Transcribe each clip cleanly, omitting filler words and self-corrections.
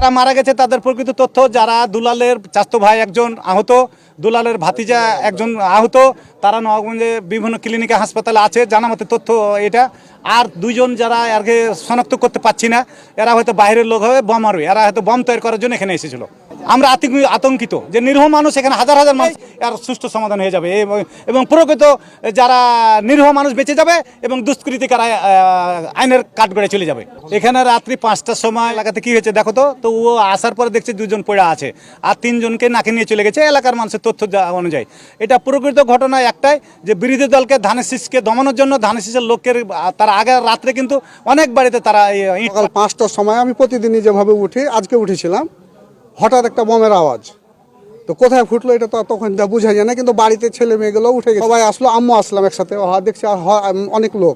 যারা মারা গেছে তাদের প্রকৃত তথ্য, যারা দুলালের চাচাতো ভাই একজন আহত, দুলালের ভাতিজা একজন আহত, তারা নওয়াগঞ্জে বিভিন্ন ক্লিনিকে হাসপাতালে আছে জানা মতে তথ্য এটা। আর দুইজন যারা আগে শনাক্ত করতে পারছি না, এরা হয়তো বাইরের লোক হবে, বোম মারবে, এরা হয়তো বোম তৈরি করার জন্য এখানে এসেছিল। আমরা আতঙ্কিত যে নিরীহ মানুষ এখানে হাজার হাজার মানুষ, এর সুষ্ঠু সমাধান হয়ে যাবে এবং প্রকৃত যারা নিরীহ মানুষ বেঁচে যাবে এবং দুষ্কৃতিকারা আইনের কাঠগড়ায় চলে যাবে। এখানে রাত্রি 5টার সময় এলাকাতে কি হয়েছে দেখো তো ও আসার পরে দেখছে 2জন পড়ে আছে আর 3জনকে নাকে নিয়ে চলে গেছে এলাকার মানুষের তথ্য অনুযায়ী। এটা প্রকৃত ঘটনা একটাই যে বিরোধী দলকে ধানের শীষকে দমানোর জন্য ধানের শীষের লোকের তারা আগে রাত্রে কিন্তু অনেক বাড়িতে তারা সকাল 5টার সময় আমি প্রতিদিনই যেভাবে উঠি আজকে উঠেছিলাম, হঠাৎ একটা বোমের আওয়াজ। তো কোথায় ফুটলো এটা তো তখন বোঝা যায় না, কিন্তু বাড়িতে ছেলে মেয়েগুলো উঠে গেছে, সবাই আসলো, আম্মু আসলাম একসাথে, দেখছি আর অনেক লোক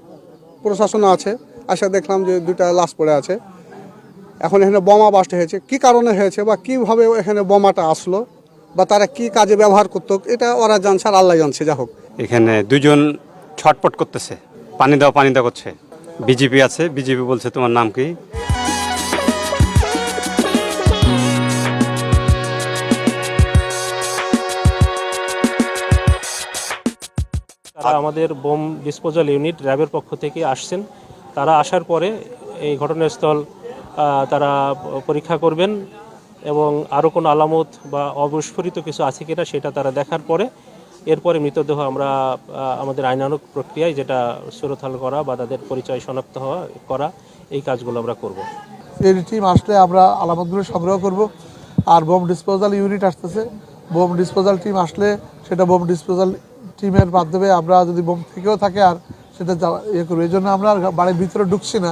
প্রশাসন আছে, আসা দেখলাম যে 2টা লাশ পড়ে আছে। এখন এখানে বোমা বাস্ট হয়েছে, কি কারণে হয়েছে বা কিভাবে এখানে বোমাটা আসলো বা তারা কি কাজে ব্যবহার করতো এটা ওরা জানছে আর আল্লাহ জানছে। যা হোক, এখানে 2জন ছটপট করতেছে, পানি দাও করছে। বিজেপি আছে, বিজেপি বলছে তোমার নাম কি? তারা আমাদের বোম ডিসপোজাল ইউনিট র্যাবের পক্ষ থেকে আসছেন। তারা আসার পরে এই ঘটনাস্থল তারা পরীক্ষা করবেন এবং আরও কোনো আলামত বা অবিস্ফোরিত কিছু আছে কিনা সেটা তারা দেখার পরে এরপরে মৃতদেহ আমরা আমাদের আইনানুগ প্রক্রিয়ায় যেটা সুরতাল করা বা তাদের পরিচয় শনাক্ত করা এই কাজগুলো আমরা করব। এই টিম আসলে আমরা আলামতগুলো সংগ্রহ করব। আর বোম ডিসপোজাল ইউনিট আসতেছে, বোম ডিসপোজাল টিম আসলে সেটা বোম ডিসপোজাল টিমের মাধ্যমে আমরা যদি বোম থেকেও থাকে আর সেটা ইয়ে করবো। এই জন্য আমরা বাড়ির ভিতরে ঢুকছি না।